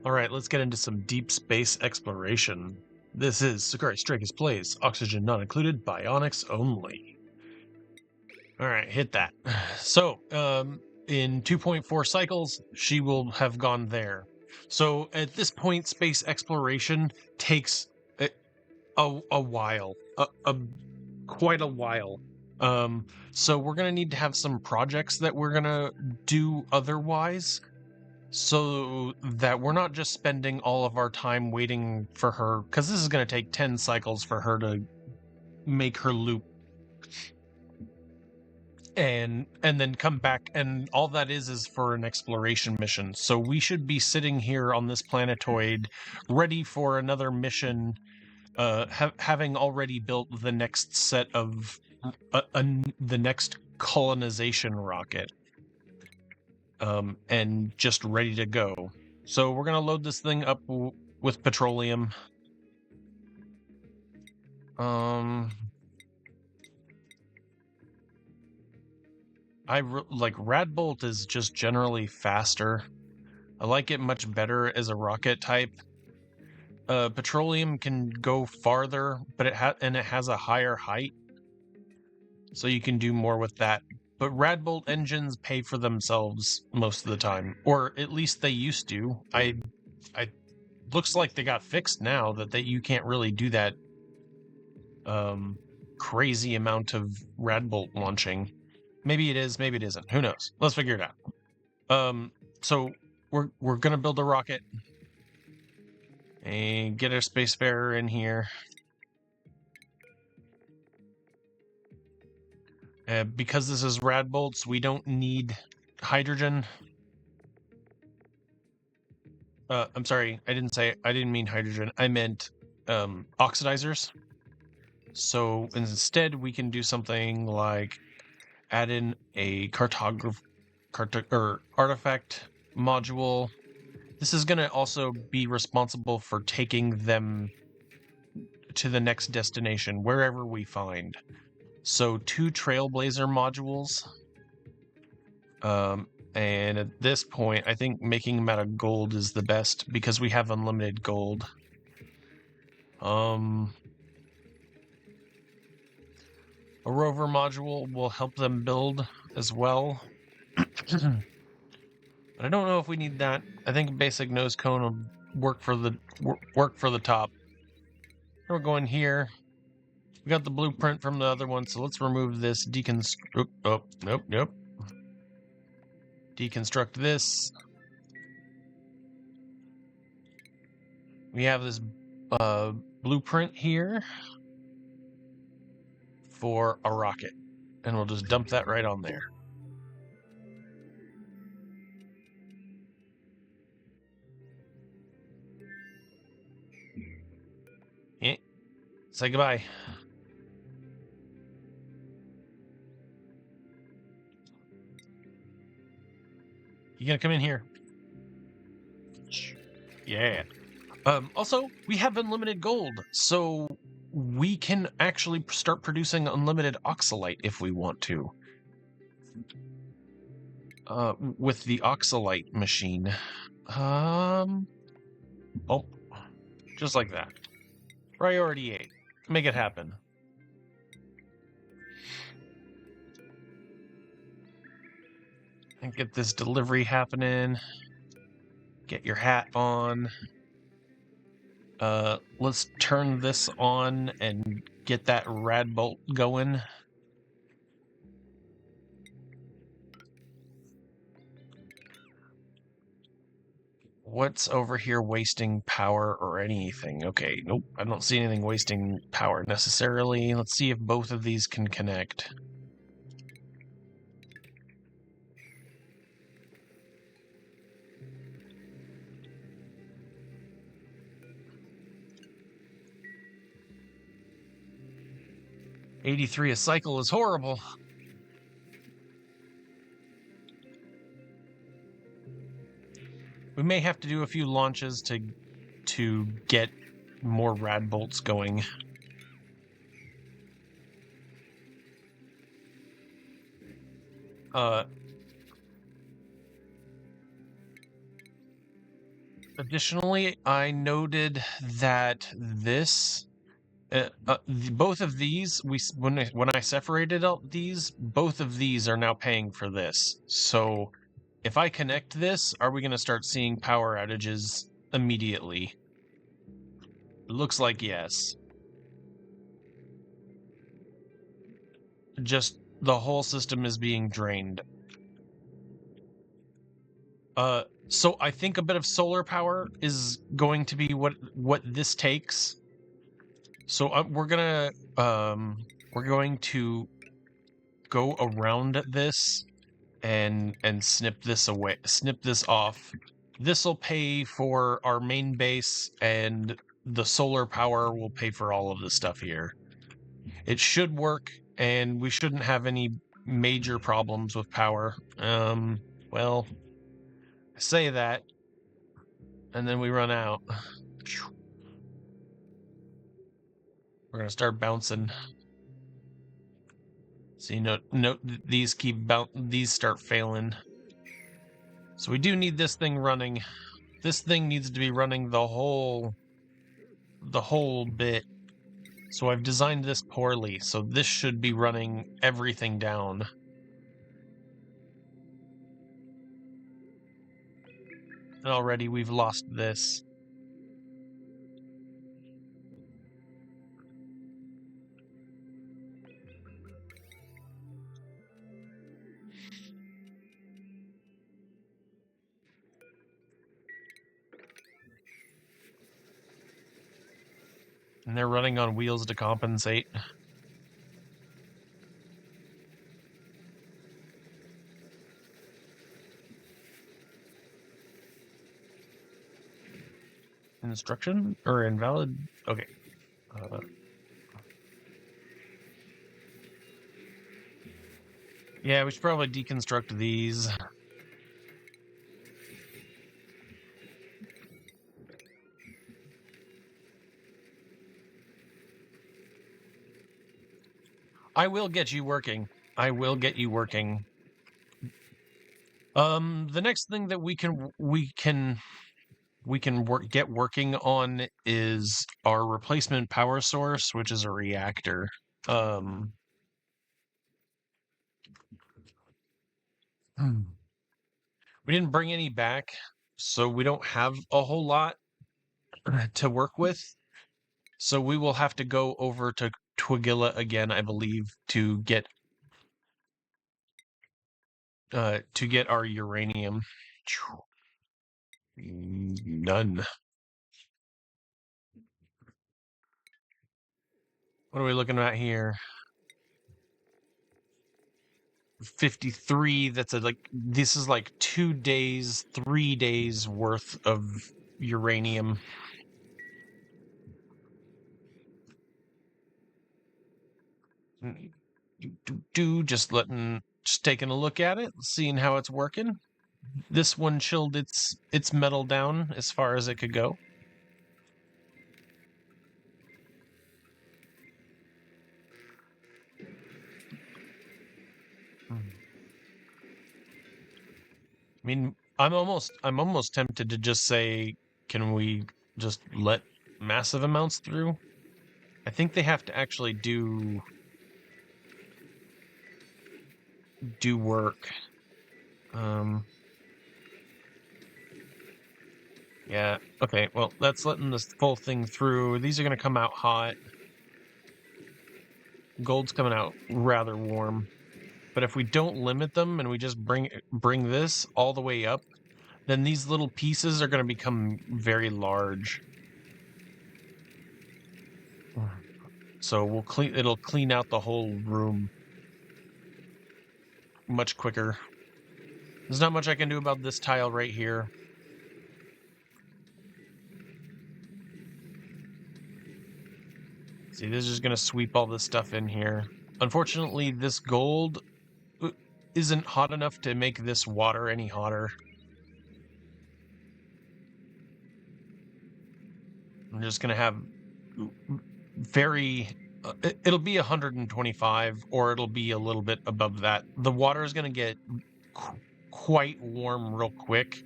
All right, let's get into some deep space exploration. This is Sakura Strikers Plays, oxygen not included, bionics only. All right, hit that. So, in 2.4 cycles, she will have gone there. So at this point, space exploration takes a while, quite a while. So we're gonna need to have some projects that we're gonna do otherwise, so that we're not just spending all of our time waiting for her, because this is going to take 10 cycles for her to make her loop and then come back, and all that is for an exploration mission. So we should be sitting here on this planetoid ready for another mission, having already built the next set of the next colonization rocket, and just ready to go. So we're gonna load this thing up with petroleum. Like Radbolt is just generally faster. I like it much better as a rocket type. Petroleum can go farther, but it has a higher height, so you can do more with that. But Radbolt engines pay for themselves most of the time, or at least they used to. I looks like they got fixed now that you can't really do that crazy amount of Radbolt launching. Maybe it is, maybe it isn't. Who knows? Let's figure it out. So we're gonna build a rocket and get our spacefarer in here. Because this is Radbolts, we don't need hydrogen. I'm sorry, I didn't mean hydrogen. I meant oxidizers. So instead, we can do something like add in a artifact module. This is going to also be responsible for taking them to the next destination, wherever we find. So 2 Trailblazer modules. And at this point, I think making them out of gold is the best, because we have unlimited gold. A rover module will help them build as well. But I don't know if we need that. I think a basic nose cone will work for the top. We're going here. We got the blueprint from the other one, so let's remove this nope. Deconstruct this. We have this blueprint here for a rocket, and we'll just dump that right on there. Yeah. Say goodbye. You gonna come in here? Yeah. Also, we have unlimited gold, so we can actually start producing unlimited oxalite if we want to. With the oxalite machine. Oh, just like that. Priority 8. Make it happen. And get this delivery happening. Get your hat on. Let's turn this on and get that Radbolt going. What's over here wasting power or anything? Okay, nope, I don't see anything wasting power necessarily. Let's see if both of these can connect. $83 a cycle is horrible. We may have to do a few launches to get more Radbolts going. Additionally, I noted that this, both of these, when I separated out these, both of these are now paying for this. So if I connect this, are we going to start seeing power outages immediately? Looks like yes. Just the whole system is being drained. So I think a bit of solar power is going to be what this takes. So we're going to go around this and snip this away, snip this off. This will pay for our main base, and the solar power will pay for all of the stuff here. It should work, and we shouldn't have any major problems with power. Well, I say that, and then we run out. We're gonna start bouncing. See, these these start failing. So we do need this thing running. This thing needs to be running the whole bit. So I've designed this poorly. So this should be running everything down. And already we've lost this. And they're running on wheels to compensate. Instruction or invalid? Okay. Yeah, we should probably deconstruct these. I will get you working. I will get you working. The next thing that we can get working on is our replacement power source, which is a reactor. We didn't bring any back, so we don't have a whole lot to work with. So we will have to go over to Twigilla again, I believe, to get our uranium. None. What are we looking at here? 53. That's this is like 2 days, 3 days worth of uranium. Just taking a look at it, seeing how it's working. This one chilled its metal down as far as it could go. I mean, I'm almost tempted to just say, can we just let massive amounts through? I think they have to actually do work. Yeah, okay, well, that's letting this full thing through. These are going to come out hot. Gold's coming out rather warm. But if we don't limit them and we just bring this all the way up, then these little pieces are going to become very large. So it'll clean out the whole room much quicker. There's not much I can do about this tile right here. See, this is just going to sweep all this stuff in here. Unfortunately, this gold isn't hot enough to make this water any hotter. I'm just going to have it'll be 125, or it'll be a little bit above that. The water is going to get quite warm real quick,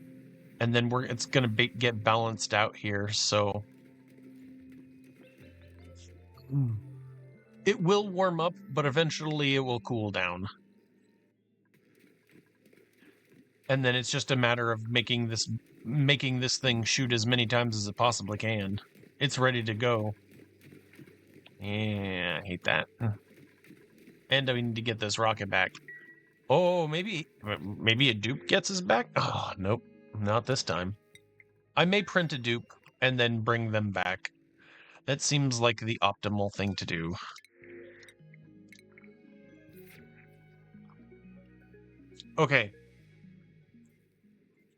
and then it's gonna get balanced out here. So it will warm up, but eventually it will cool down. And then it's just a matter of making this thing shoot as many times as it possibly can. It's ready to go. Yeah, I hate that. And I need to get this rocket back. Oh, maybe a dupe gets us back? Oh, nope. Not this time. I may print a dupe and then bring them back. That seems like the optimal thing to do. Okay.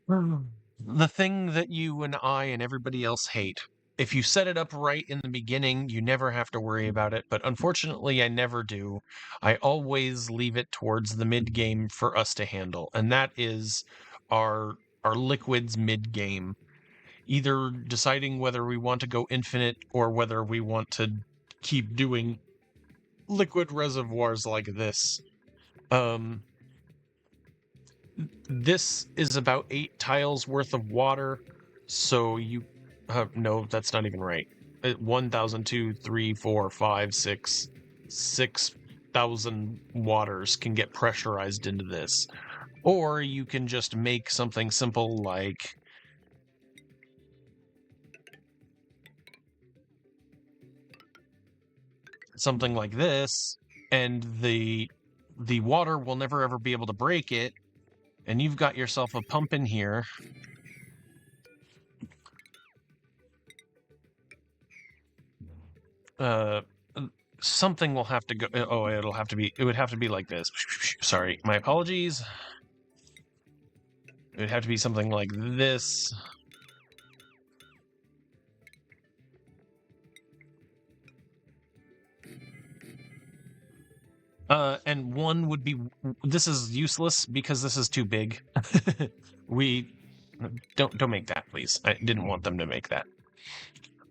The thing that you and I and everybody else hate. If you set it up right in the beginning, you never have to worry about it, but unfortunately I never do. I always leave it towards the mid-game for us to handle, and that is our liquids mid-game. Either deciding whether we want to go infinite or whether we want to keep doing liquid reservoirs like this. This is about 8 tiles worth of water, so you... no, that's not even right. 1,000, 2, 3, 4, 5, 6... 6,000 waters can get pressurized into this. Or you can just make something simple like... something like this, and the water will never ever be able to break it, and you've got yourself a pump in here. Something will have to go. Oh, it would have to be like this. Sorry, my apologies. It would have to be something like this. And one would be, this is useless because this is too big. We don't make that, please. I didn't want them to make that.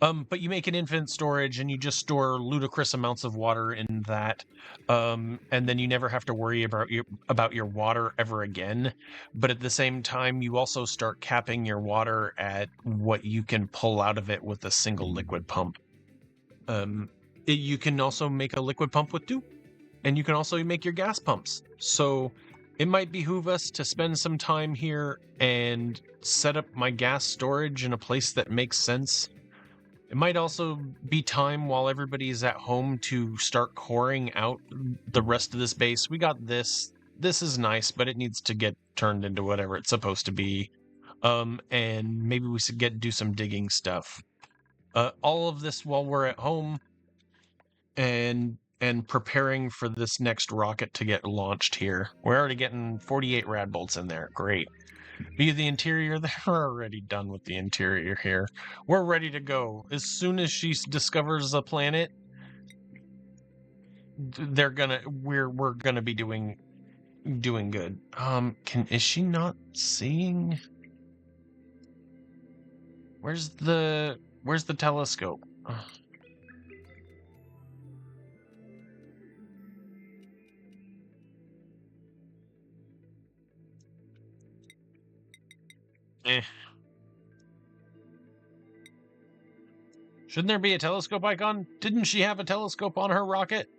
But you make an infinite storage and you just store ludicrous amounts of water in that. And then you never have to worry about your water ever again. But at the same time, you also start capping your water at what you can pull out of it with a single liquid pump. You can also make a liquid pump with two. And you can also make your gas pumps. So it might behoove us to spend some time here and set up my gas storage in a place that makes sense. It might also be time while everybody's at home to start coring out the rest of this base. We got this. This is nice, but it needs to get turned into whatever it's supposed to be. And maybe we should do some digging stuff. All of this while we're at home and preparing for this next rocket to get launched here. We're already getting 48 rad bolts in there. Great. Via the interior, they're already done with the interior here. We're ready to go. As soon as she discovers a planet, we're gonna be doing good. Is she not seeing? Where's the telescope? Eh. Shouldn't there be a telescope icon? Didn't she have a telescope on her rocket?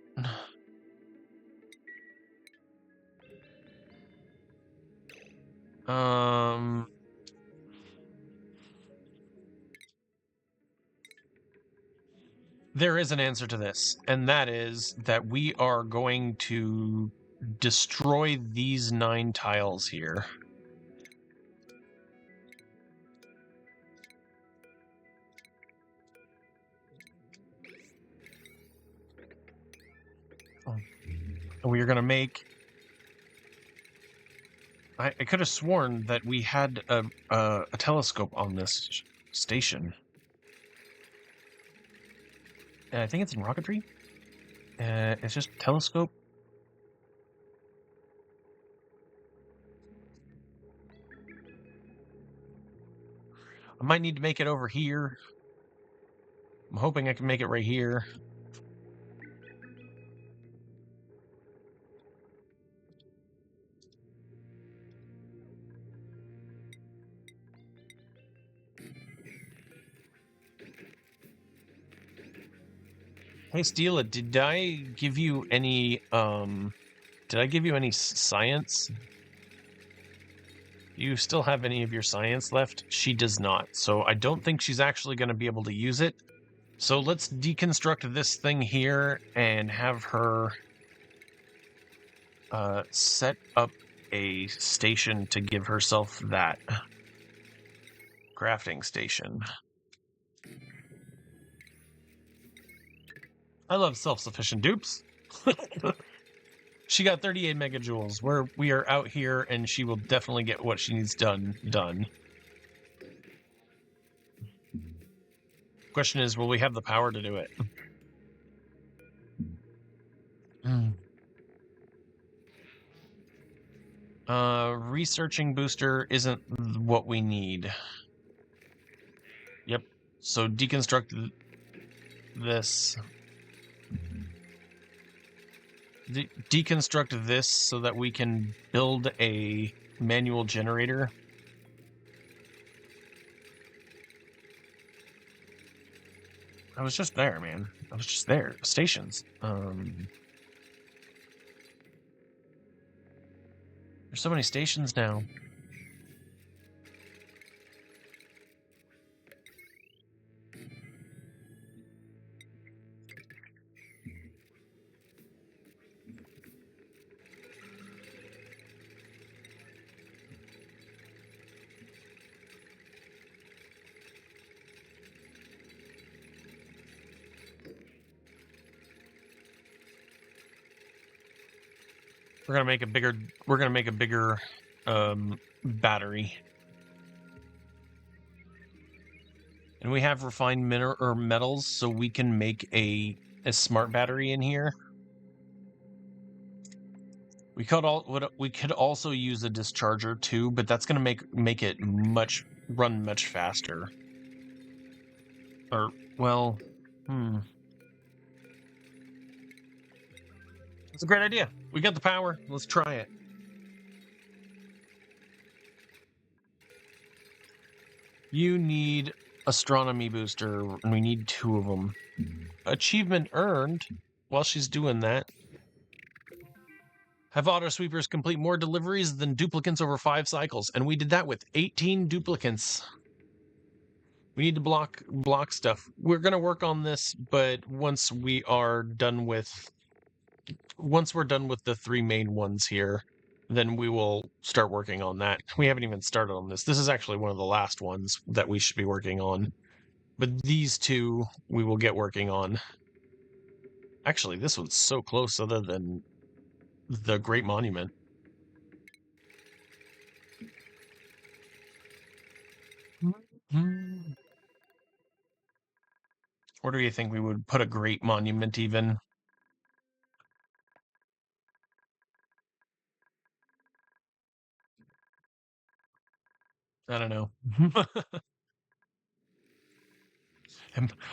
There is an answer to this, and that is that we are going to destroy these 9 tiles here. We are going to make... I could have sworn that we had a telescope on this station. I think it's in rocketry. It's just telescope. I might need to make it over here. I'm hoping I can make it right here. Hey, Steela, did I give you any, science? You still have any of your science left? She does not, so I don't think she's actually going to be able to use it. So let's deconstruct this thing here and have her set up a station to give herself that crafting station. I love self-sufficient dupes. She got 38 megajoules. We are out here, and she will definitely get what she needs done. Question is, will we have the power to do it? Researching booster isn't what we need. Yep. So deconstruct this. Deconstruct this so that we can build a manual generator. I was just there, man. I was just there. Stations. There's so many stations now. We're gonna make a bigger battery. And we have refined metals, so we can make a smart battery in here. We could also use a discharger too, but that's gonna make it run much faster. Or well, It's a great idea. We got the power. Let's try it. You need astronomy booster, and we need 2 of them. Achievement earned. While she's doing that, have auto sweepers complete more deliveries than duplicants over 5 cycles, and we did that with 18 duplicants. We need to block stuff. We're gonna work on this, but once we're done with the 3 main ones here, then we will start working on that. We haven't even started on this. This is actually one of the last ones that we should be working on. But these 2 we will get working on. Actually, this one's so close other than the Great Monument. Where do you think we would put a Great Monument even? I don't know.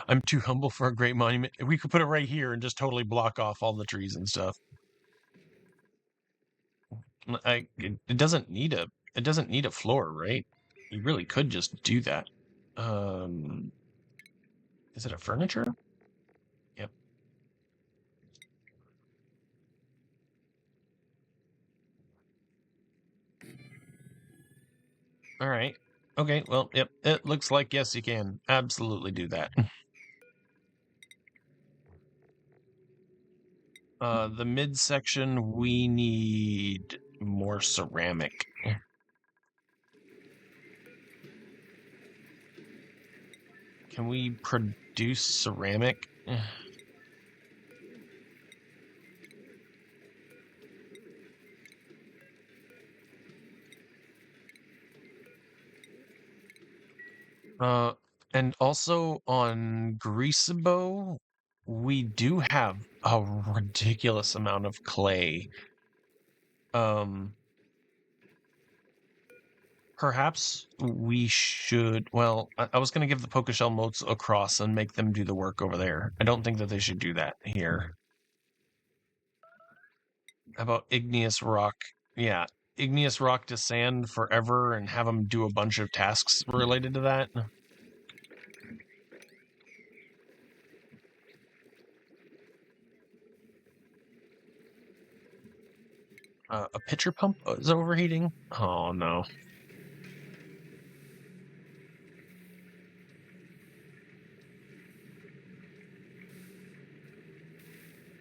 I'm too humble for a Great Monument. We could put it right here and just totally block off all the trees and stuff. It doesn't need a floor, right? You really could just do that. Is it a furniture? Yep. All right. Okay, well, yep. It looks like yes, you can absolutely do that. The midsection, we need more ceramic. Can we produce ceramic? And also on Greasebo, we do have a ridiculous amount of clay. Perhaps we should. Well, I was going to give the Pokeshell motes across and make them do the work over there. I don't think that they should do that here. How about igneous rock? Yeah, igneous rock to sand forever and have them do a bunch of tasks related to that. A pitcher pump is overheating? Oh, no.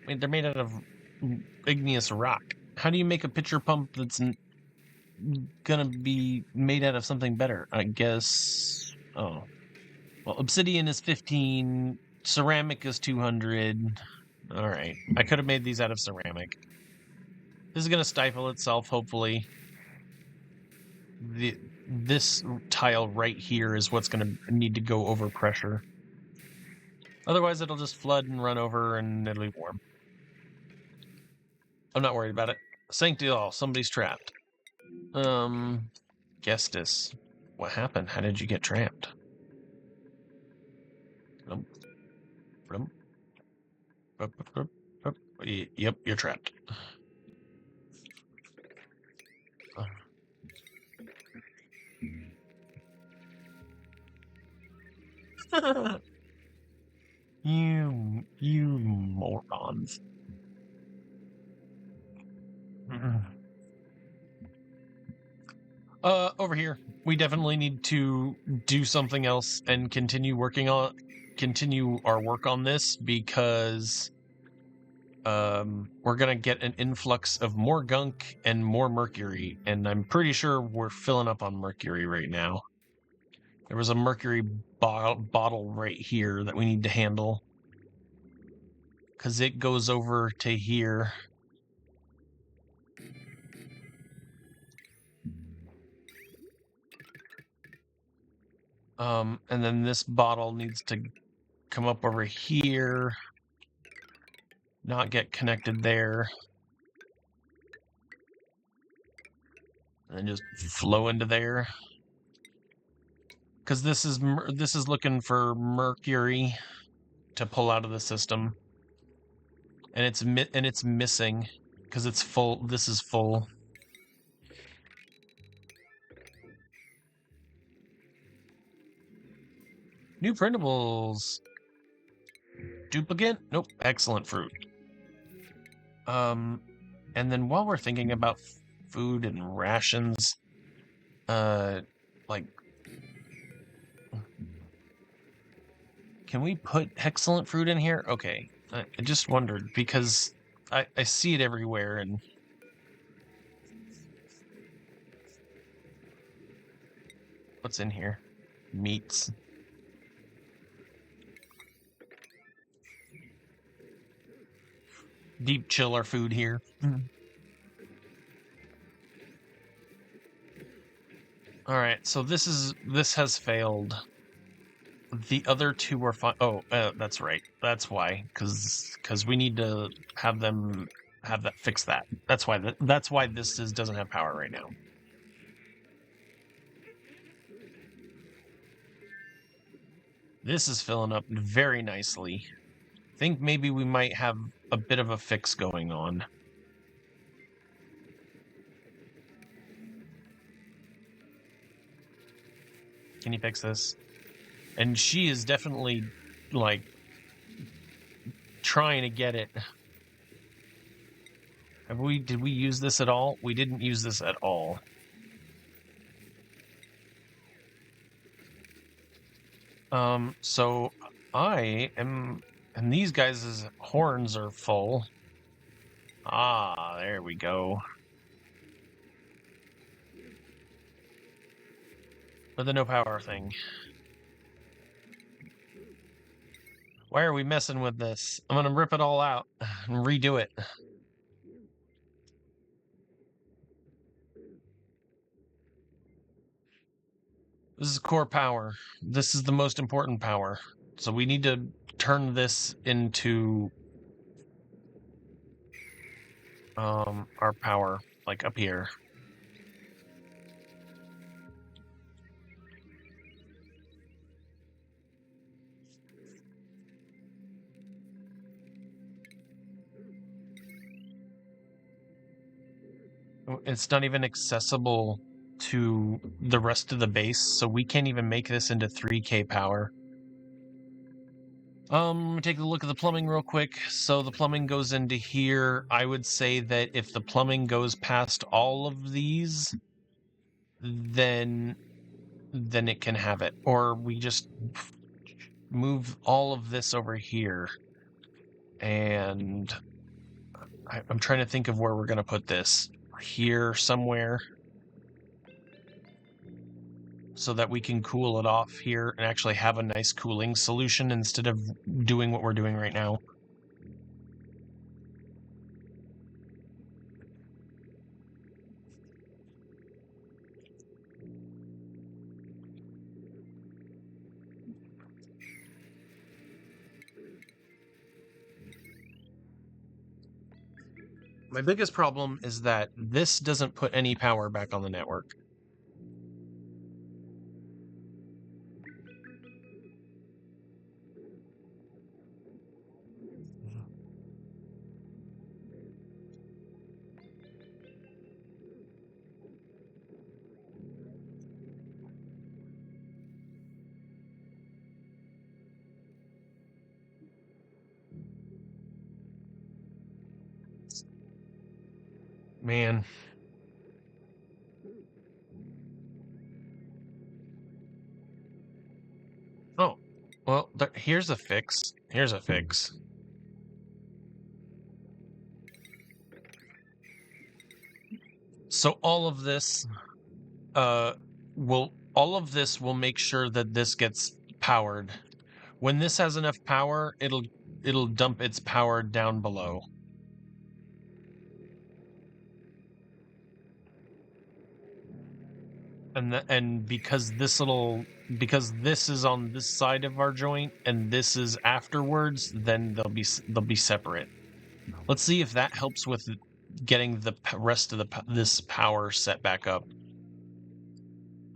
I mean, they're made out of igneous rock. How do you make a pitcher pump that's gonna be made out of something better? I guess... Oh. Well, obsidian is 15, ceramic is 200. Alright. I could have made these out of ceramic. This is gonna stifle itself, hopefully. This tile right here is what's gonna need to go over pressure. Otherwise, it'll just flood and run over, and it'll be warm. I'm not worried about it. Sanctiol, somebody's trapped. Gestus. What happened? How did you get trapped? Yep, you're trapped. You morons. Over here. We definitely need to do something else and continue our work on this, because we're gonna get an influx of more gunk and more mercury, and I'm pretty sure we're filling up on mercury right now. There was a mercury bottle right here that we need to handle, because it goes over to here. And then this bottle needs to come up over here, not get connected there, and then just flow into there. Because this is looking for mercury to pull out of the system, and it's missing because it's full. This is full. New printables. Duplicate? Nope. Excellent fruit. And then while we're thinking about food and rations, like, can we put excellent fruit in here? Okay. I just wondered, because I see it everywhere, and what's in here? Meats. Deep chill our food here. All right, so this has failed. The other two are fine. Oh, that's right. That's why, because we need to have them fix that. That's why this doesn't have power right now. This is filling up very nicely. I think maybe we might have a bit of a fix going on. Can you fix this? And she is definitely, like, trying to get it. Did we use this at all? We didn't use this at all. So I am, and these guys' horns are full. Ah, there we go. With the no power thing. Why are we messing with this? I'm gonna rip it all out and redo it. This is core power. This is the most important power. So we need to turn this into our power, like up here. It's not even accessible to the rest of the base, so we can't even make this into 3K power. Take a look at the plumbing real quick. So the plumbing goes into here. I would say that if the plumbing goes past all of these, then it can have it. Or we just move all of this over here. And I'm trying to think of where we're going to put this. Here somewhere. So that we can cool it off here and actually have a nice cooling solution instead of doing what we're doing right now. My biggest problem is that this doesn't put any power back on the network. Man. Oh, well, here's a fix. Here's a fix. So all of this will make sure that this gets powered. When this has enough power, it'll dump its power down below. And because this is on this side of our joint and this is afterwards, then they'll be separate. Let's see if that helps with getting the rest of this power set back up.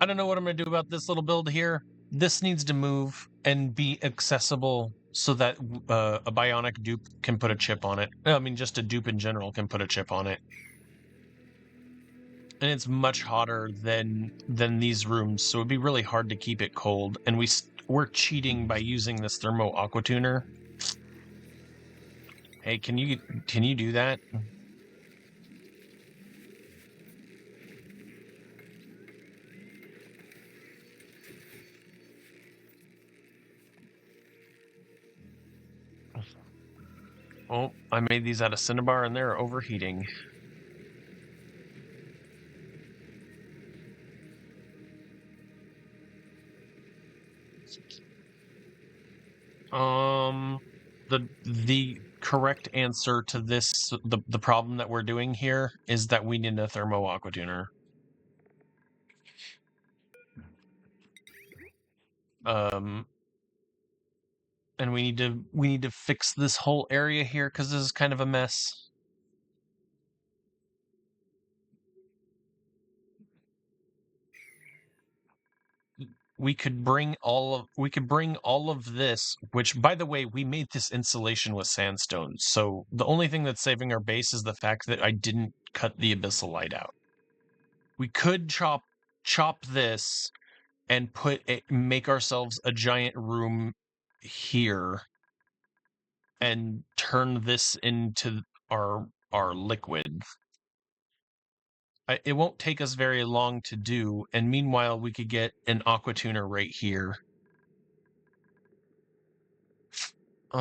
I don't know what I'm going to do about this little build here. This needs to move and be accessible so that a Bionic dupe can put a chip on it. I mean, just a dupe in general can put a chip on it. And it's much hotter than these rooms, so it'd be really hard to keep it cold. And we're cheating by using this thermo aqua tuner. Hey, can you do that? Oh, I made these out of cinnabar and they're overheating. The correct answer to this, the problem that we're doing here, is that we need a thermo aqua tuner. And we need to fix this whole area here because this is kind of a mess. We could bring all of this, which, by the way, we made this insulation with sandstone. So the only thing that's saving our base is the fact that I didn't cut the abyssal light out. We could chop this and make ourselves a giant room here and turn this into our liquid. It won't take us very long to do, and meanwhile we could get an aqua tuner right here. We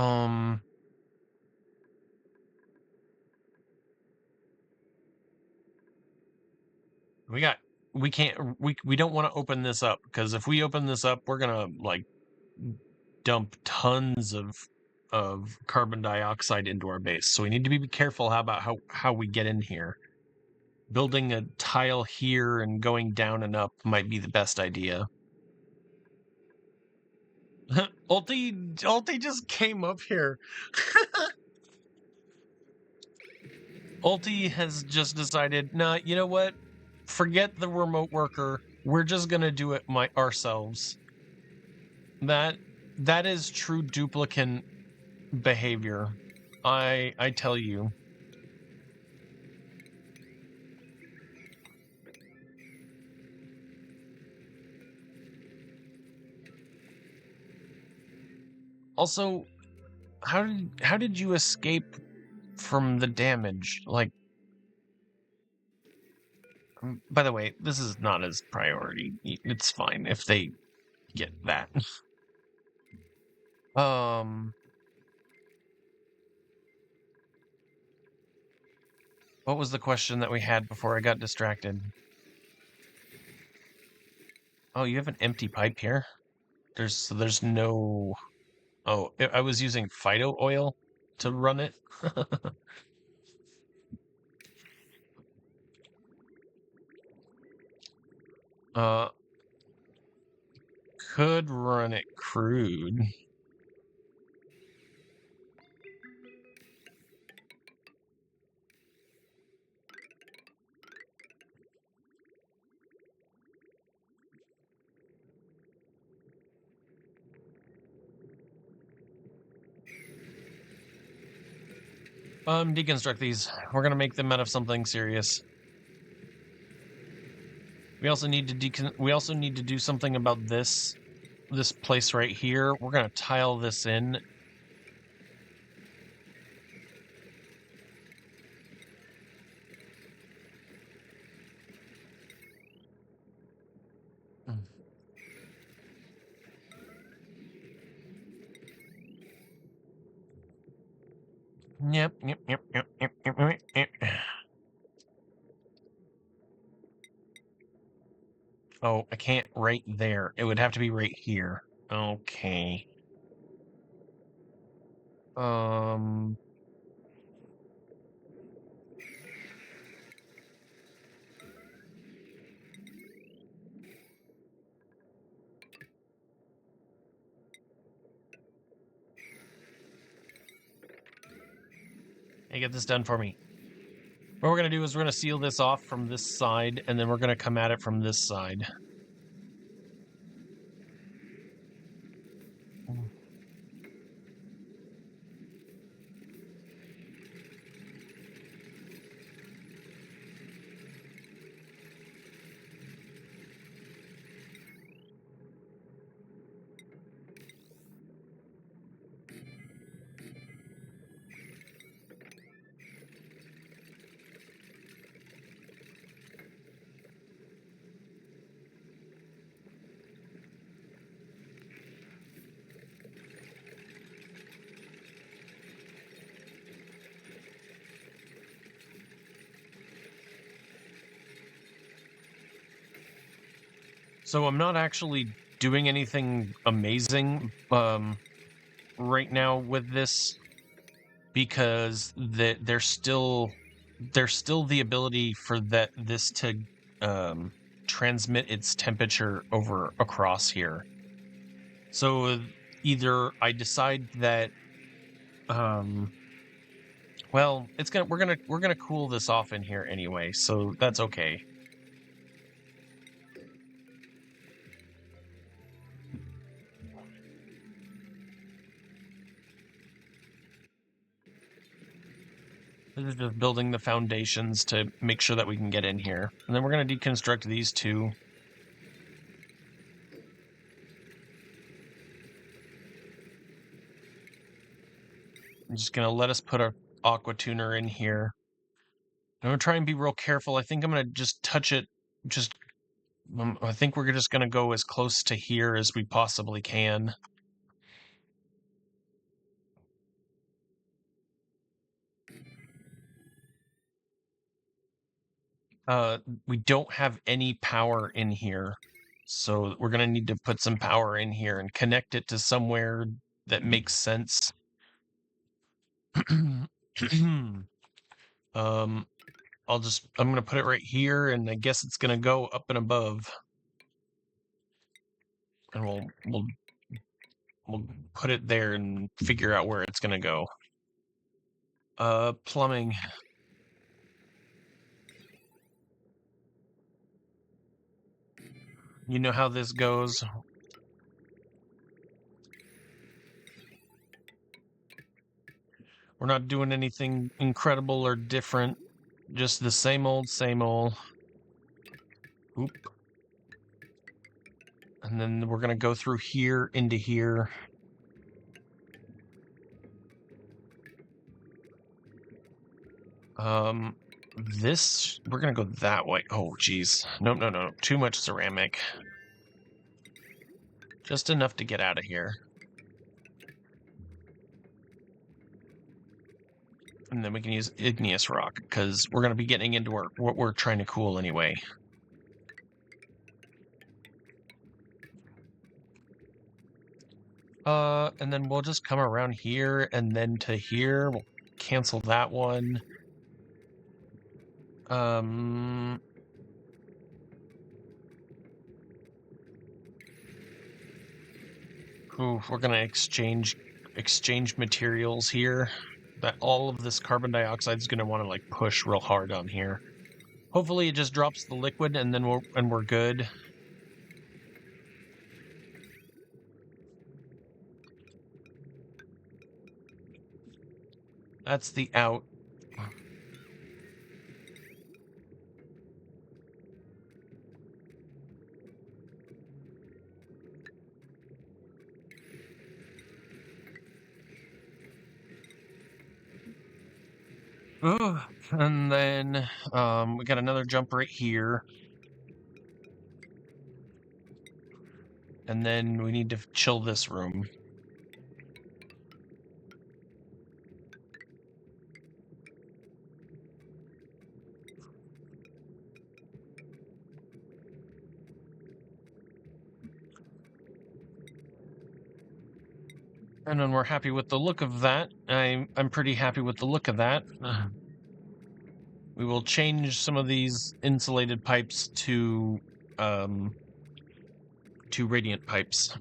don't want to open this up, because if we open this up, we're gonna like dump tons of carbon dioxide into our base. So we need to be careful about how we get in here. Building a tile here and going down and up might be the best idea. Ulti just came up here. Ulti has just decided, nah, you know what? Forget the remote worker. We're just gonna do it ourselves. That is true duplicant behavior. I tell you. Also, how did you escape from the damage? Like, by the way, this is not as priority. It's fine if they get that. What was the question that we had before I got distracted? Oh, you have an empty pipe here? There's no... Oh, I was using Phyto oil to run it. uh, could run it crude. Deconstruct these. We're gonna make them out of something serious. We also need to do something about this place right here. We're gonna tile this in. Yep. Oh, I can't right there. It would have to be right here. Okay. Um, Hey, get this done for me. What we're going to do is we're going to seal this off from this side, and then we're going to come at it from this side. So I'm not actually doing anything amazing right now with this, because there's still the ability for this to transmit its temperature over across here. So either I decide that well, we're gonna cool this off in here anyway, so that's okay. This is just building the foundations to make sure that we can get in here. And then we're going to deconstruct these two. I'm just going to let us put our aqua tuner in here. I'm going to try and be real careful. I think I'm going to just touch it. I think we're just going to go as close to here as we possibly can. We don't have any power in here, so we're going to need to put some power in here and connect it to somewhere that makes sense. I'm going to put it right here, and I guess it's going to go up and above. And we'll put it there and figure out where it's going to go. Plumbing. You know how this goes. We're not doing anything incredible or different. Just the same old, same old. Oop. And then we're going to go through here into here. This, we're gonna go that way. Oh, geez. Nope, no, no, too much ceramic. Just enough to get out of here. And then we can use igneous rock, because we're gonna be getting into what we're trying to cool anyway. And then we'll just come around here, and then to here. We'll cancel that one. Ooh, we're gonna exchange materials here. That all of this carbon dioxide is gonna want to like push real hard on here. Hopefully, it just drops the liquid, and then we're good. That's the out. And then we got another jump right here. And then we need to chill this room. And then we're happy with the look of that. I'm pretty happy with the look of that. We will change some of these insulated pipes to radiant pipes.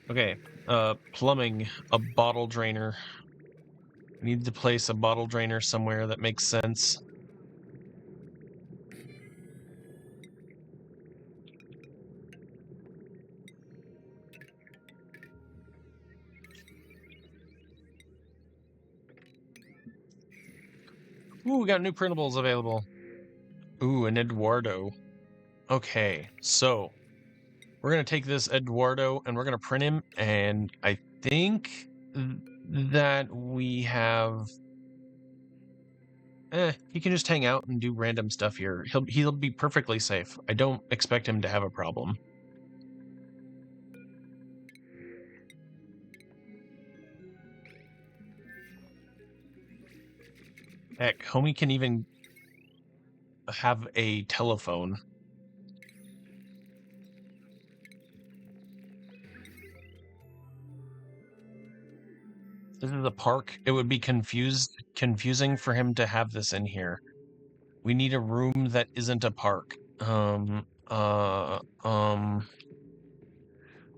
Okay, plumbing, a bottle drainer. We need to place a bottle drainer somewhere that makes sense. Ooh, we got new printables available. Ooh, an Eduardo. Okay, so we're going to take this Eduardo and we're going to print him, and I think that we have... he can just hang out and do random stuff here. He'll be perfectly safe. I don't expect him to have a problem. Heck, homie can even have a telephone. This is a park. It would be confusing for him to have this in here. We need a room that isn't a park. This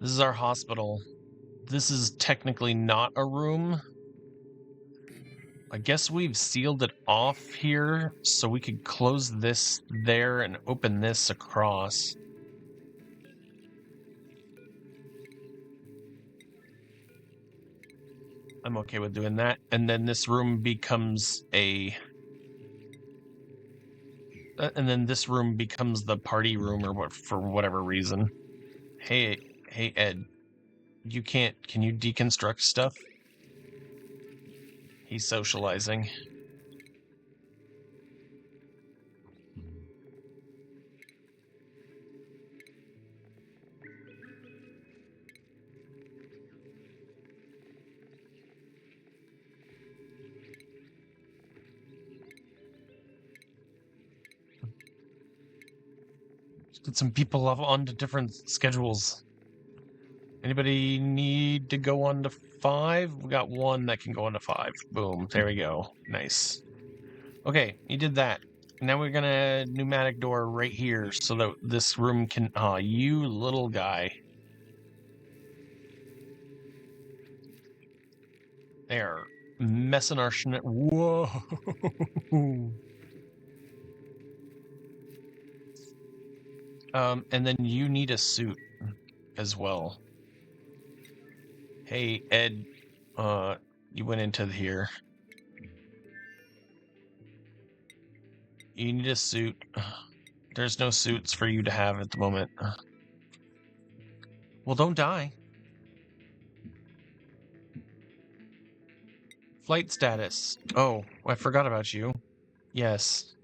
is our hospital. This is technically not a room. I guess we've sealed it off here, so we could close this there and open this across. I'm okay with doing that. And then this room becomes a... and then this room becomes the party room or what, for whatever reason. Hey, Ed. Can you deconstruct stuff? He's socializing. Get some people off onto different schedules. Anybody need to go on to 5? We got one that can go on to 5. Boom. There we go. Nice. Okay, you did that. Now we're gonna pneumatic door right here so that this room can... Aw, you little guy. They're messing our Whoa! And then you need a suit as well. Hey, Ed, you went into here. You need a suit. There's no suits for you to have at the moment. Well, don't die. Flight status. Oh, I forgot about you. Yes.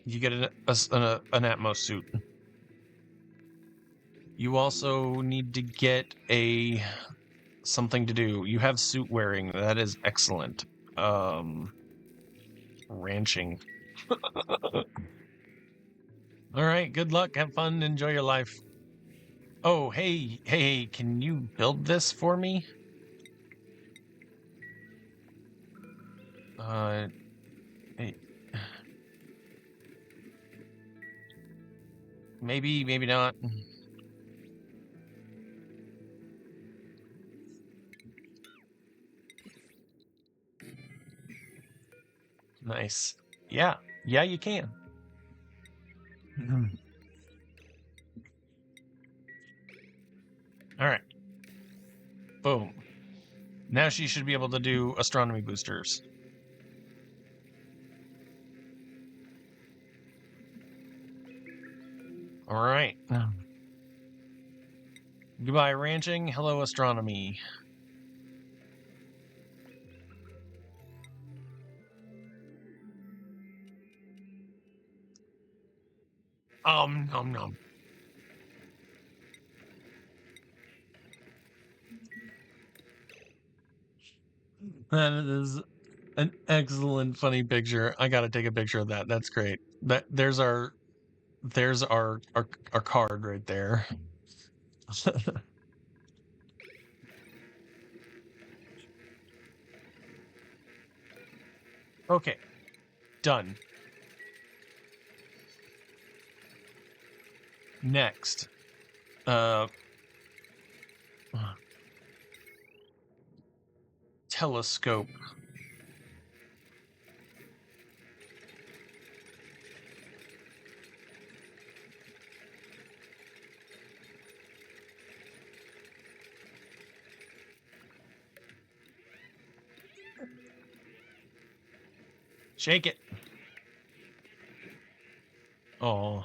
You get an Atmos suit. You also need to get something to do. You have suit wearing. That is excellent. Ranching. All right, good luck. Have fun. Enjoy your life. Oh, hey, can you build this for me? Hey, maybe not. Nice. Yeah, you can. All right. Boom. Now she should be able to do astronomy boosters. All right. Goodbye, ranching. Hello, astronomy. Nom nom. That is an excellent, funny picture. I gotta take a picture of that. That's great. There's our card right there. Okay, done. Next, uh, telescope. Shake it. Oh,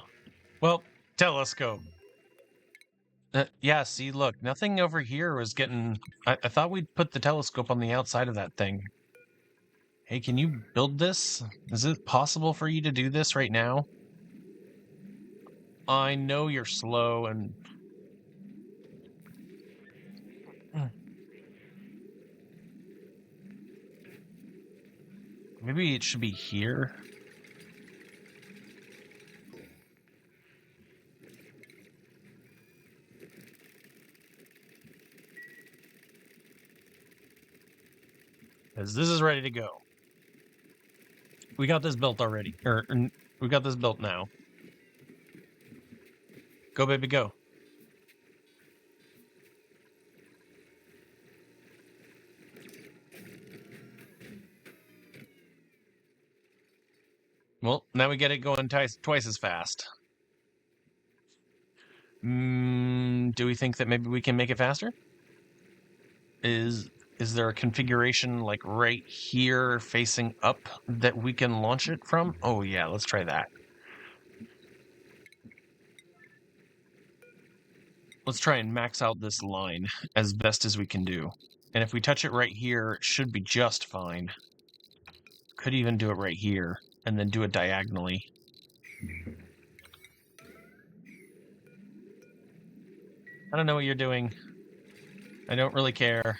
well, telescope. Yeah, see, look, nothing over here was getting. I thought we'd put the telescope on the outside of that thing. Hey, can you build this? Is it possible for you to do this right now? I know you're slow and. Maybe it should be here. Because this is ready to go. We got this built already. We got this built now. Go, baby, go. Well, now we get it going twice as fast. Do we think that maybe we can make it faster? Is there a configuration like right here facing up that we can launch it from? Oh yeah, let's try that. Let's try and max out this line as best as we can do. And if we touch it right here, it should be just fine. Could even do it right here and then do it diagonally. I don't know what you're doing. I don't really care.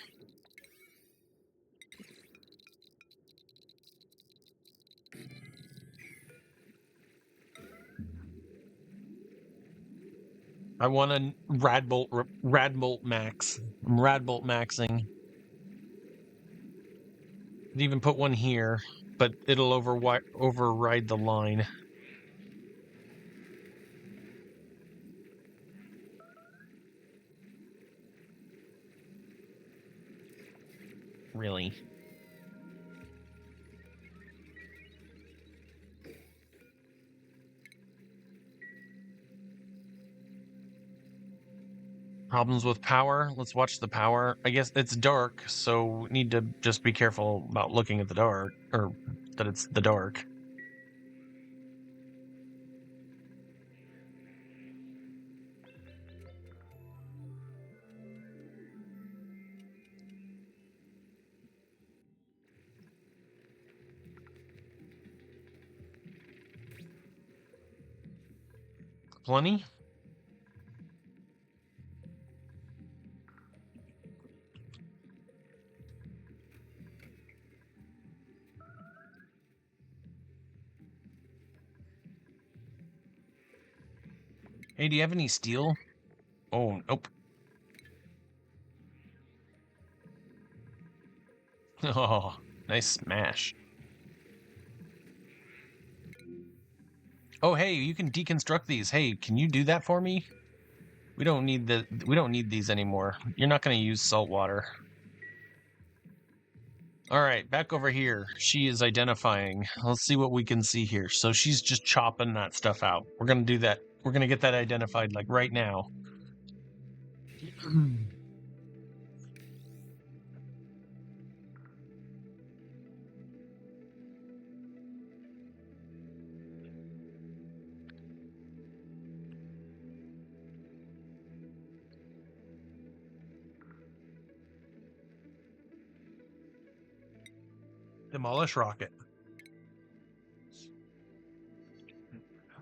I want a Radbolt max. I'm Radbolt maxing. Could even put one here, but it'll override the line. Really. Problems with power. Let's watch the power. I guess it's dark, so we need to just be careful about looking at the dark, or that it's the dark. Plenty? Hey, do you have any steel? Oh, nope. Oh, nice smash. Oh, hey, you can deconstruct these. Hey, can you do that for me? We don't need these anymore. You're not going to use salt water. All right, back over here. She is identifying. Let's see what we can see here. So she's just chopping that stuff out. We're going to do that. We're going to get that identified like right now. Demolish rocket.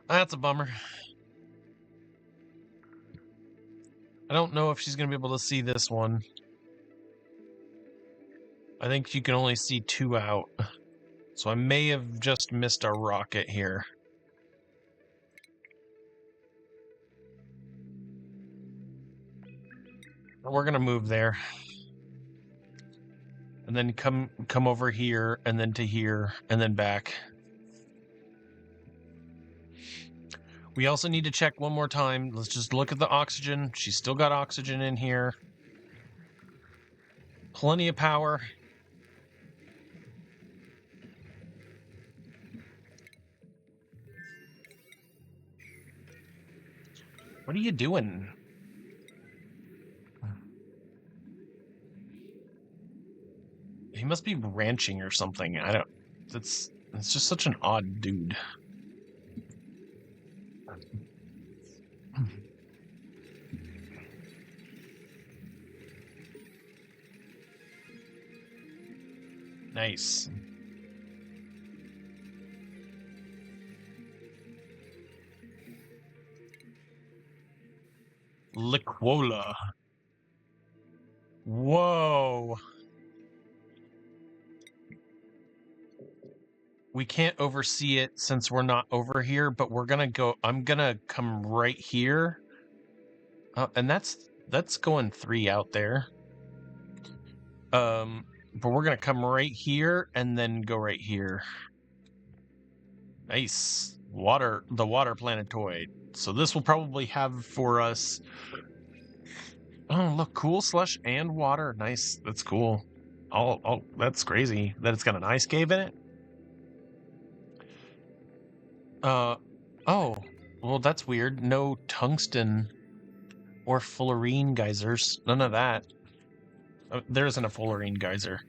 That's a bummer. I don't know if she's going to be able to see this one. I think you can only see 2 out. So I may have just missed a rocket here. We're going to move there. And then come over here, and then to here, and then back. We also need to check one more time. Let's just look at the oxygen. She's still got oxygen in here. Plenty of power. What are you doing? He must be ranching or something. I don't... That's just such an odd dude. Nice. Liquola. Whoa. We can't oversee it since we're not over here, but we're gonna go... I'm gonna come right here. And that's going 3 out there. But we're gonna come right here and then go right here. Nice. The water planetoid. So this will probably have for us... Oh, look, cool slush and water. Nice. That's cool. Oh, that's crazy that it's got an ice cave in it. Oh, well, that's weird. No tungsten or fullerene geysers. None of that. There isn't a fullerene geyser.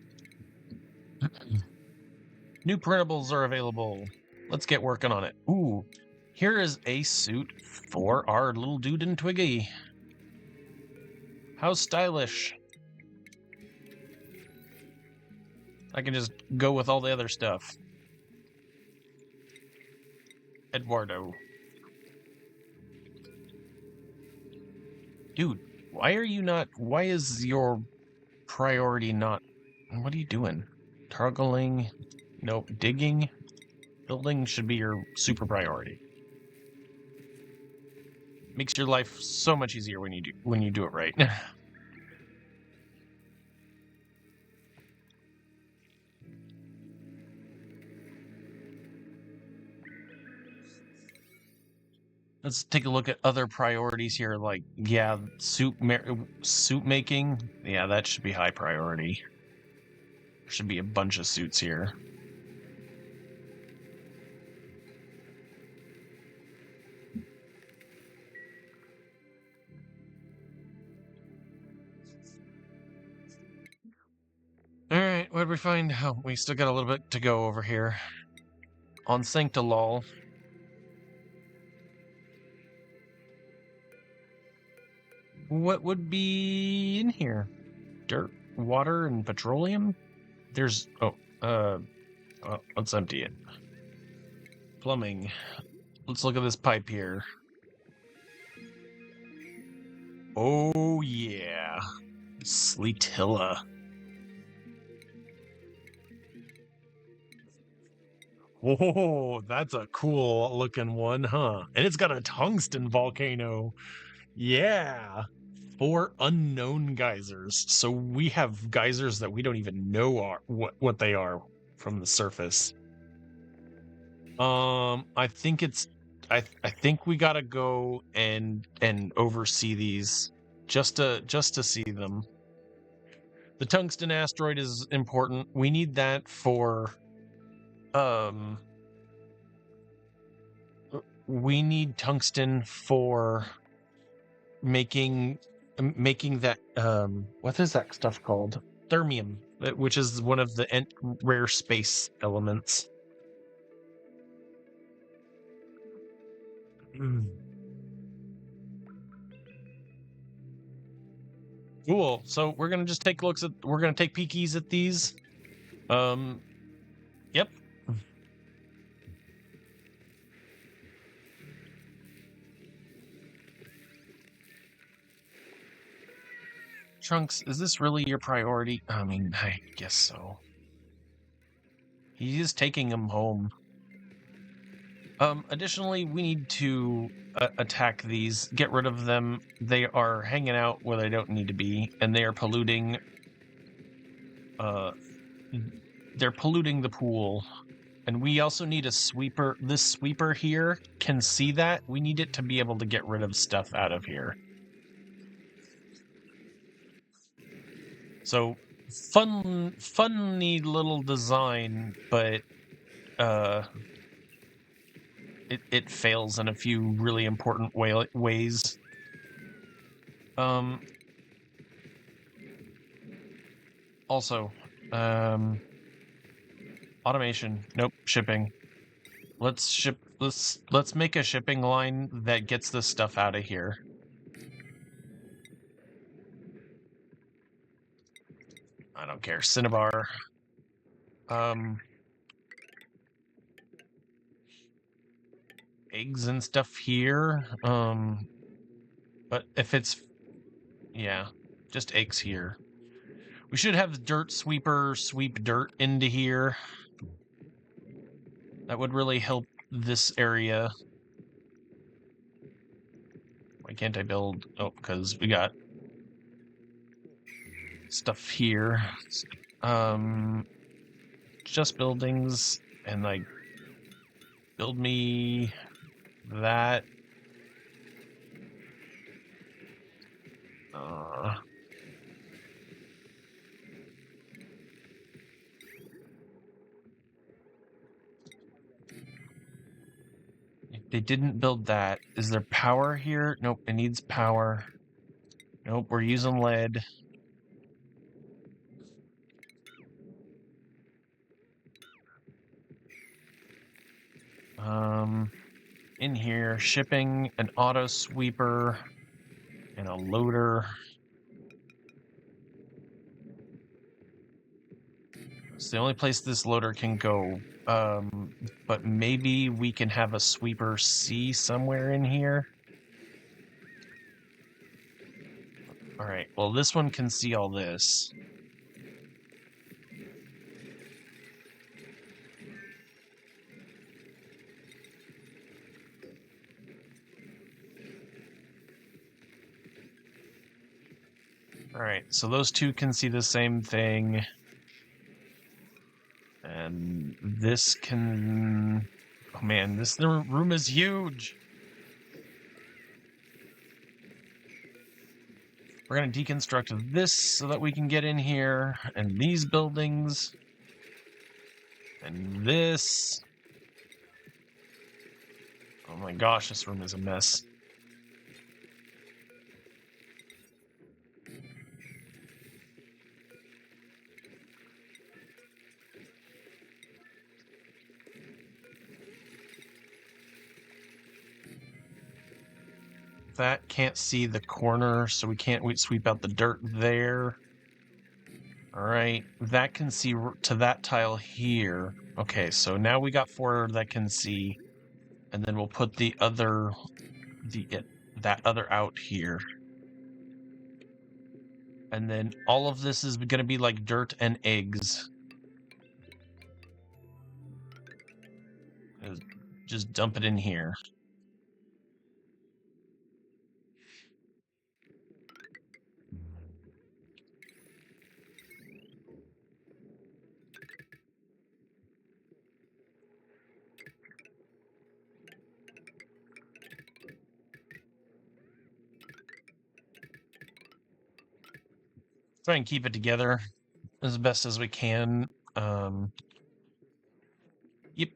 New printables are available. Let's get working on it. Ooh, here is a suit for our little dude in Twiggy. How stylish. I can just go with all the other stuff. Eduardo. Dude, why is your priority not... What are you doing? Toggling? Nope. Digging? Building should be your super priority. Makes your life so much easier when you do it right. Let's take a look at other priorities here. Like, yeah, suit making. Yeah, that should be high priority. There should be a bunch of suits here. Alright, what did we find? Oh, we still got a little bit to go over here. On Sanctiol. What would be in here? Dirt, water, and petroleum? There's... Oh, well, let's empty it. Plumbing. Let's look at this pipe here. Oh, yeah. Sleetilla. Oh, that's a cool looking one, huh? And it's got a tungsten volcano. Yeah. 4 unknown geysers. So we have geysers that we don't even know are what they are from the surface. I think it's I think we gotta go and oversee these just to see them. The tungsten asteroid is important. We need that for we need tungsten for making that what is that stuff called? Thermium, which is one of the rare space elements. Cool. So we're gonna just take peekies at these. Yep. Trunks, is this really your priority? I mean, I guess so. He is taking them home. Additionally, we need to attack these, get rid of them. They are hanging out where they don't need to be, and they are polluting. They're polluting the pool. And we also need a sweeper. This sweeper here can see that. We need it to be able to get rid of stuff out of here. So, funny little design, but it fails in a few really important ways. Also, automation. Nope, shipping. Let's make a shipping line that gets this stuff out of here. I don't care. Cinnabar. Eggs and stuff here. But if it's... Yeah, just eggs here. We should have the dirt sweeper sweep dirt into here. That would really help this area. Why can't I build? Oh, because we got stuff here. Just buildings, and like build me that. They didn't build that. Is there power here? Nope, it needs power. Nope, we're using lead. In here, shipping, an auto sweeper, and a loader. It's the only place this loader can go. But maybe we can have a sweeper C somewhere in here. Alright, well this one can see all this. Alright, so those two can see the same thing. And this can... Oh man, this room is huge! We're going to deconstruct this so that we can get in here, and these buildings, and this. Oh my gosh, this room is a mess. that can't see the corner, so we can't sweep out the dirt there. All right, that can see to that tile here. Okay, so now we got 4 that can see, and then we'll put that other out here. And then all of this is going to be like dirt and eggs. Just dump it in here. Try and keep it together as best as we can. Yep.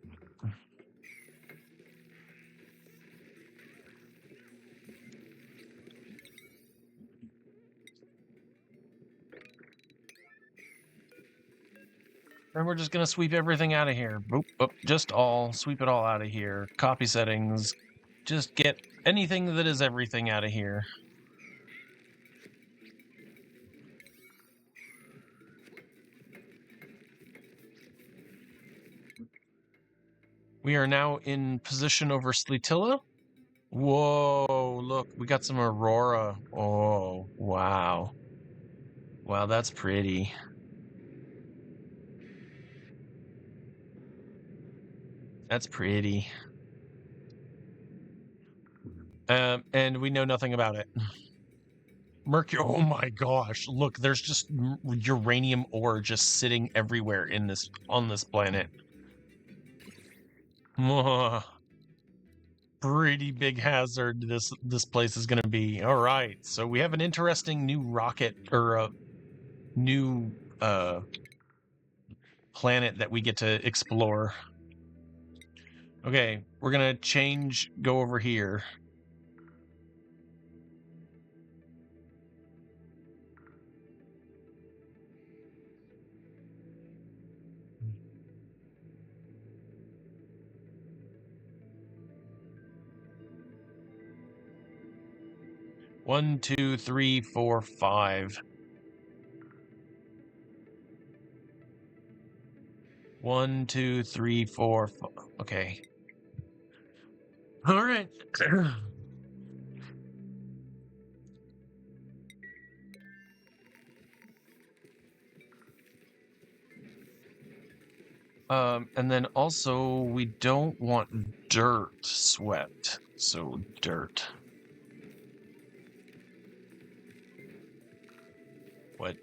And we're just going to sweep everything out of here. Boop, boop, sweep it all out of here. Copy settings. Just get anything that is everything out of here. We are now in position over Sletilla. Whoa, look, we got some Aurora. Oh, wow. Wow, that's pretty. That's pretty. And we know nothing about it. Mercury. Oh my gosh! Look, there's just uranium ore just sitting everywhere on this planet. Pretty big hazard this place is going to be. All right, so we have an interesting new rocket or a new planet that we get to explore. Okay, we're gonna go over here. One, two, three, four, 5. 1, 2, 3, 4, 5. Okay. All right. And then also we don't want dirt swept. So dirt. What?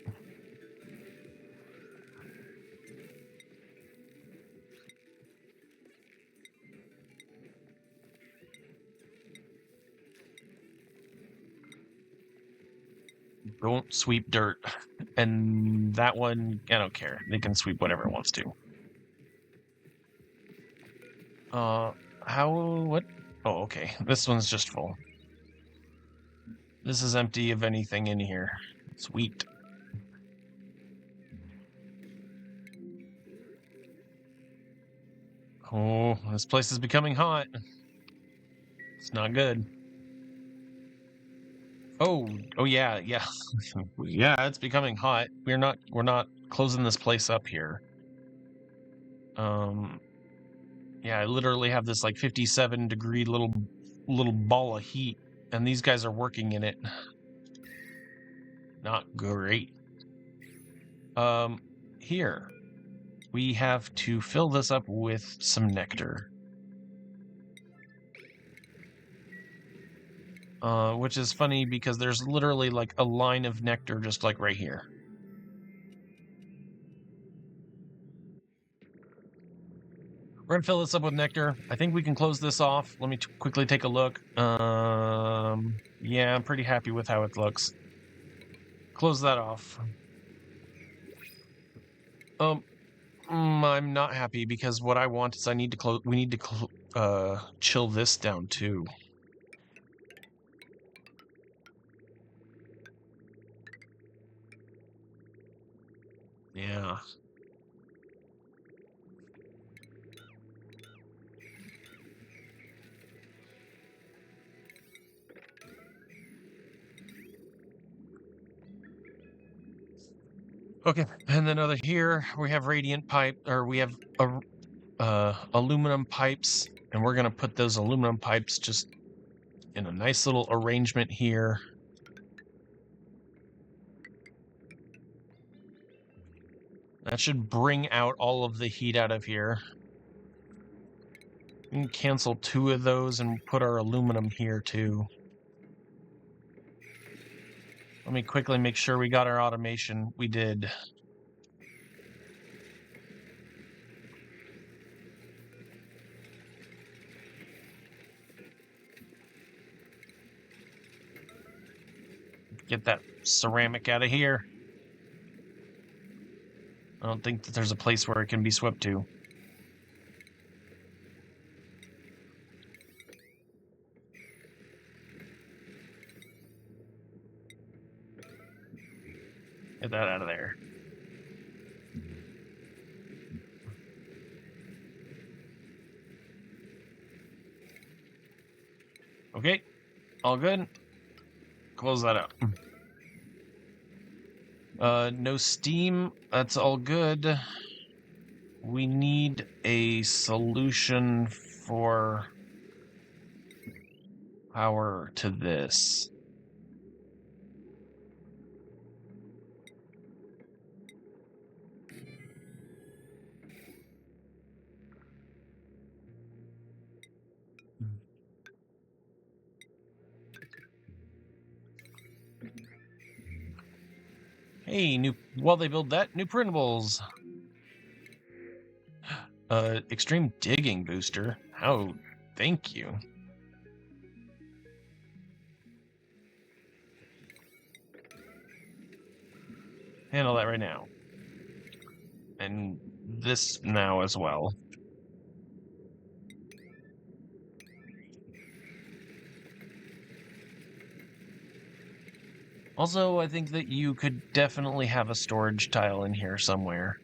Don't sweep dirt. And that one, I don't care. They can sweep whatever it wants to. What? Oh, okay. This one's just full. This is empty of anything in here. Sweet. Oh, this place is becoming hot. It's not good. Oh yeah. Yeah, it's becoming hot. We're not closing this place up here. Yeah, I literally have this like 57-degree little ball of heat, and these guys are working in it. Not great. Here we have to fill this up with some nectar. Which is funny because there's literally like a line of nectar just like right here. We're gonna fill this up with nectar. I think we can close this off. Let me quickly take a look. Yeah, I'm pretty happy with how it looks. Close that off. I'm not happy because what I want is we need to chill this down too. Yeah. Okay, and then over here we have radiant pipe, or we have aluminum pipes, and we're gonna put those aluminum pipes just in a nice little arrangement here. That should bring out all of the heat out of here. We can cancel 2 of those and put our aluminum here too. Let me quickly make sure we got our automation. We did. Get that ceramic out of here. I don't think that there's a place where it can be swept to. Get that out of there. Okay, all good. Close that up. No steam. That's all good. We need a solution for power to this. Hey, while they build that, new printables. Extreme digging booster. Oh, thank you. Handle that right now. And this now as well. Also, I think that you could definitely have a storage tile in here somewhere.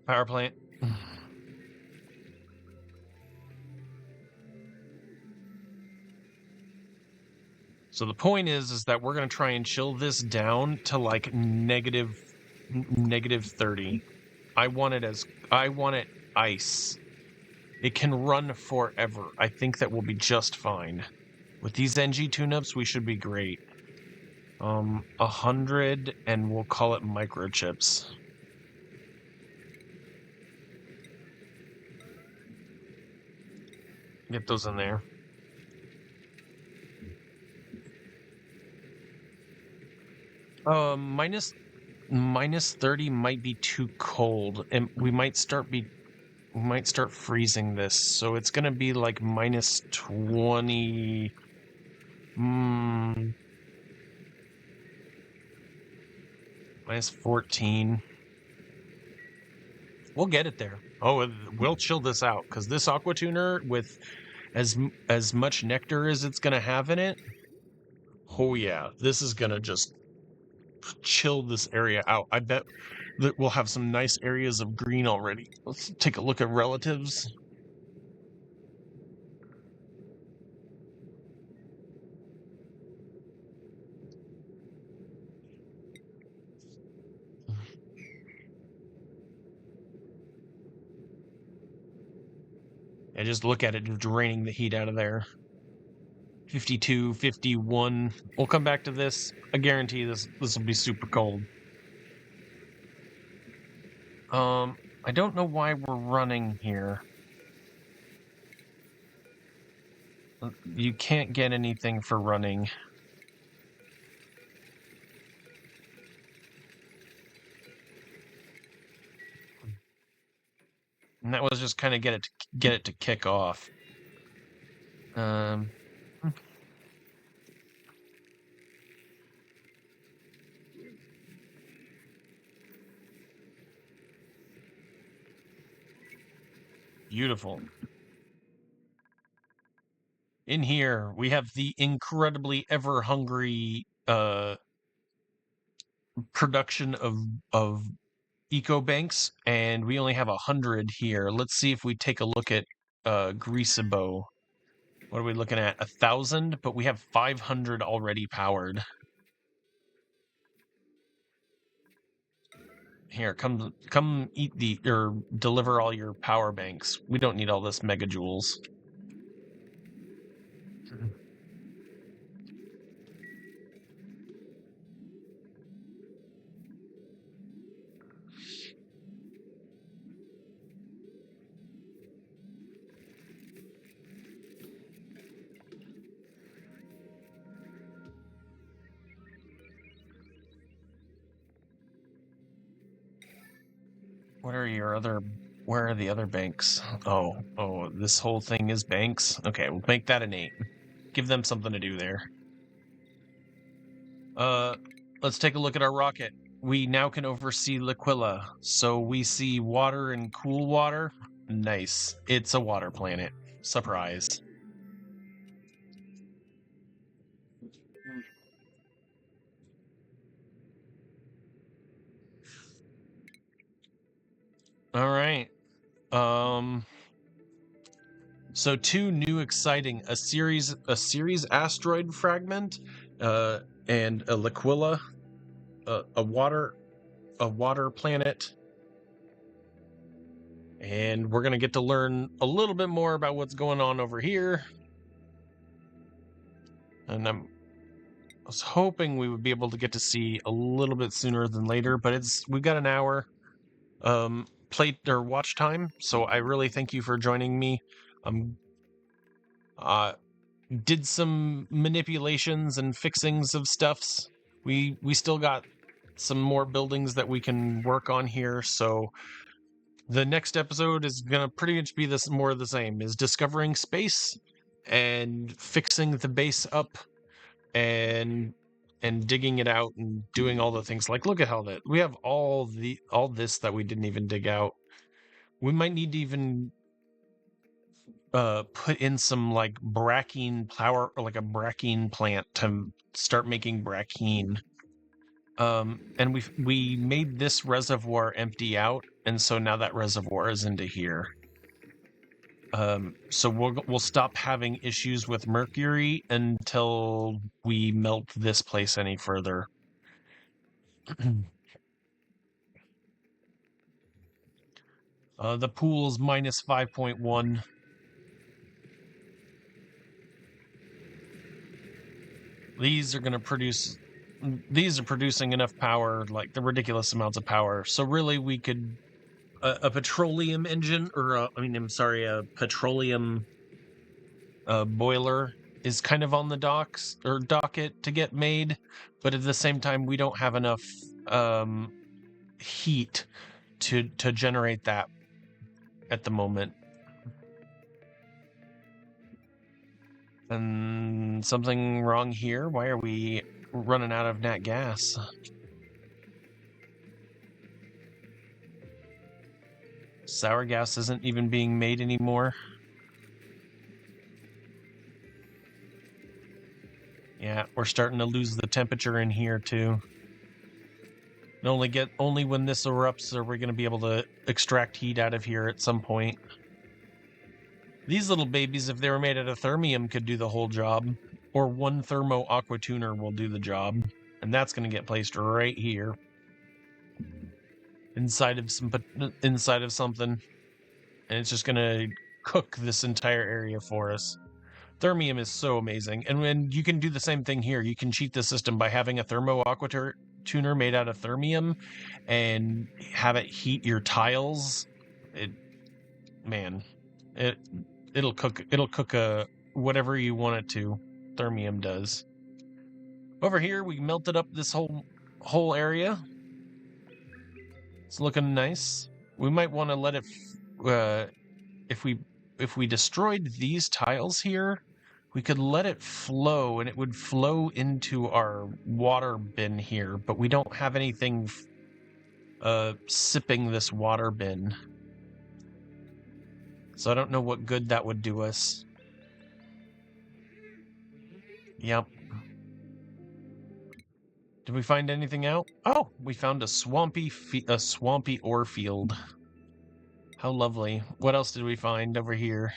Power plant. So the point is that we're going to try and chill this down to like negative 30. I want it ice. It can run forever. I think that will be just fine. With these NG tune-ups, we should be great. 100, and we'll call it microchips. Get those in there. Minus 30 might be too cold, and we might start freezing this, so it's gonna be like minus 20. Minus 14. We'll get it there. Oh, we'll chill this out, because this aqua tuner with as much nectar as it's gonna have in it, oh yeah, this is gonna just chill this area out. I bet that we'll have some nice areas of green already. Let's take a look at relatives. And just look at it draining the heat out of there. 52, 51. We'll come back to this. I guarantee this will be super cold. I don't know why we're running here. You can't get anything for running. And that was just kind of get it to kick off. Beautiful. In here, we have the incredibly ever-hungry production of eco banks, and we only have 100 here. Let's see if we take a look at Greasebo. What are we looking at? 1,000, but we have 500 already powered. Here, come eat or deliver all your power banks. We don't need all this megajoules. Where are the other banks? Oh, this whole thing is banks? Okay, we'll make that an 8. Give them something to do there. Let's take a look at our rocket. We now can oversee L'Aquila, so we see water and cool water. Nice. It's a water planet. Surprise. All right. So 2 new exciting, a series asteroid fragment, and a L'Aquila, a water planet. And we're going to get to learn a little bit more about what's going on over here. And I was hoping we would be able to get to see a little bit sooner than later, but we've got an hour watch time, so I really thank you for joining me. Did some manipulations and fixings of stuffs. We still got some more buildings that we can work on here, so the next episode is gonna pretty much be more of the same, is discovering space and fixing the base up and digging it out and doing all the things. Like, look at how that we have all this that we didn't even dig out. We might need to even put in some like brackine power, or like a brackine plant to start making brackine. And we made this reservoir empty out, and so now that reservoir is into here. So we'll stop having issues with mercury until we melt this place any further. The pool's minus 5.1. These are producing enough power, like the ridiculous amounts of power. So really, we could a petroleum engine, or a petroleum boiler is kind of on the docket to get made, but at the same time, we don't have enough heat to generate that at the moment. And something wrong here? Why are we running out of nat gas? Sour gas isn't even being made anymore. Yeah, we're starting to lose the temperature in here too. Only when this erupts are we going to be able to extract heat out of here at some point. These little babies, if they were made out of thermium, could do the whole job. Or one thermo aqua tuner will do the job. And that's going to get placed right here. Inside of something. And it's just going to cook this entire area for us. Thermium is so amazing. And when you can do the same thing here, you can cheat the system by having a thermo aqua tuner made out of thermium and have it heat your tiles. It'll cook whatever you want it to. Thermium does. Over here, we melted up this whole area. It's looking nice. We might want to let it if we destroyed these tiles here, we could let it flow, and it would flow into our water bin here, but we don't have anything sipping this water bin. So I don't know what good that would do us. Yep. Did we find anything out? Oh, we found a swampy ore field. How lovely. What else did we find over here?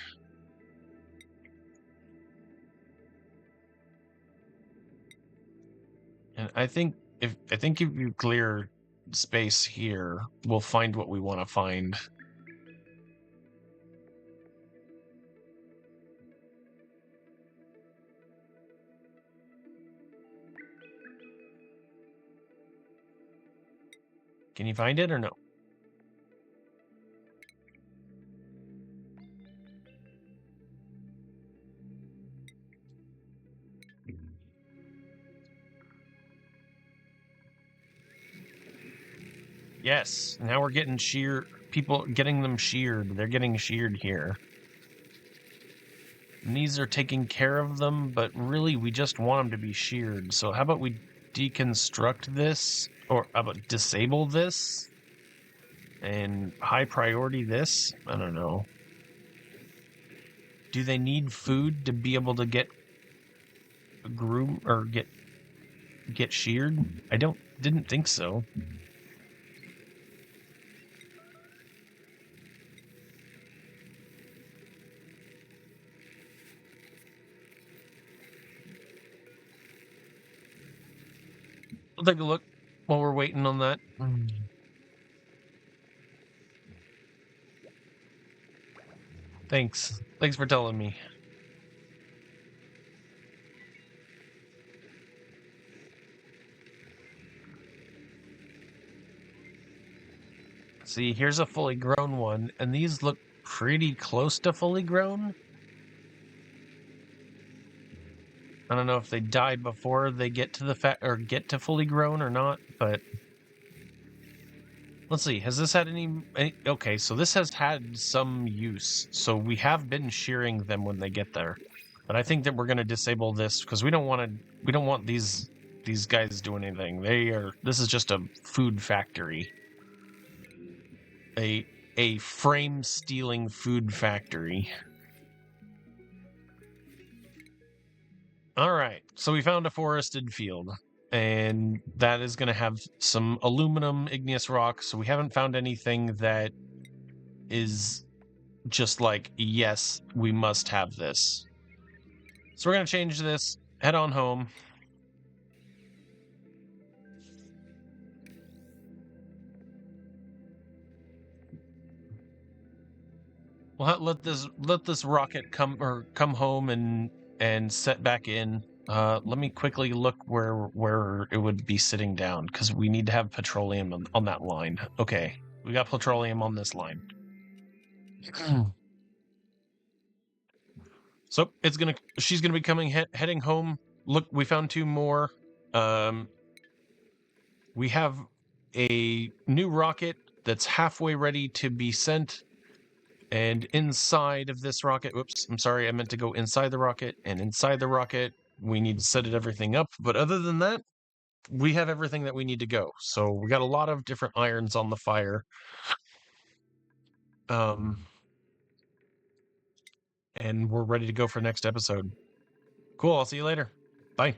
And I think if you clear space here, we'll find what we want to find. Can you find it or no? Yes, now we're getting people getting them sheared. They're getting sheared here. And these are taking care of them, but really we just want them to be sheared. So how about we deconstruct this, or how about disable this and high priority this? I don't know. Do they need food to be able to get groom or get sheared? I didn't think so. We'll take a look while we're waiting on that. Thanks. Thanks for telling me. See, here's a fully grown one, and these look pretty close to fully grown. I don't know if they die before they get to get to fully grown or not, but let's see. Has this had any? Okay, so this has had some use. So we have been shearing them when they get there, but I think that we're going to disable this because we don't want these guys doing anything. This is just a food factory, a frame stealing food factory. All right, so we found a forested field, and that is going to have some aluminum igneous rock. So we haven't found anything that is just like, yes, we must have this. So we're going to change this, head on home. We'll let this rocket come home and set back in. Let me quickly look where it would be sitting down, because we need to have petroleum on that line. Okay, we got petroleum on this line. So she's gonna be heading home. Look, we found two more. We have a new rocket that's halfway ready to be sent. And inside of this rocket, whoops, I'm sorry, I meant to go inside the rocket. And inside the rocket, we need to set everything up. But other than that, we have everything that we need to go. So we got a lot of different irons on the fire. And we're ready to go for next episode. Cool, I'll see you later. Bye.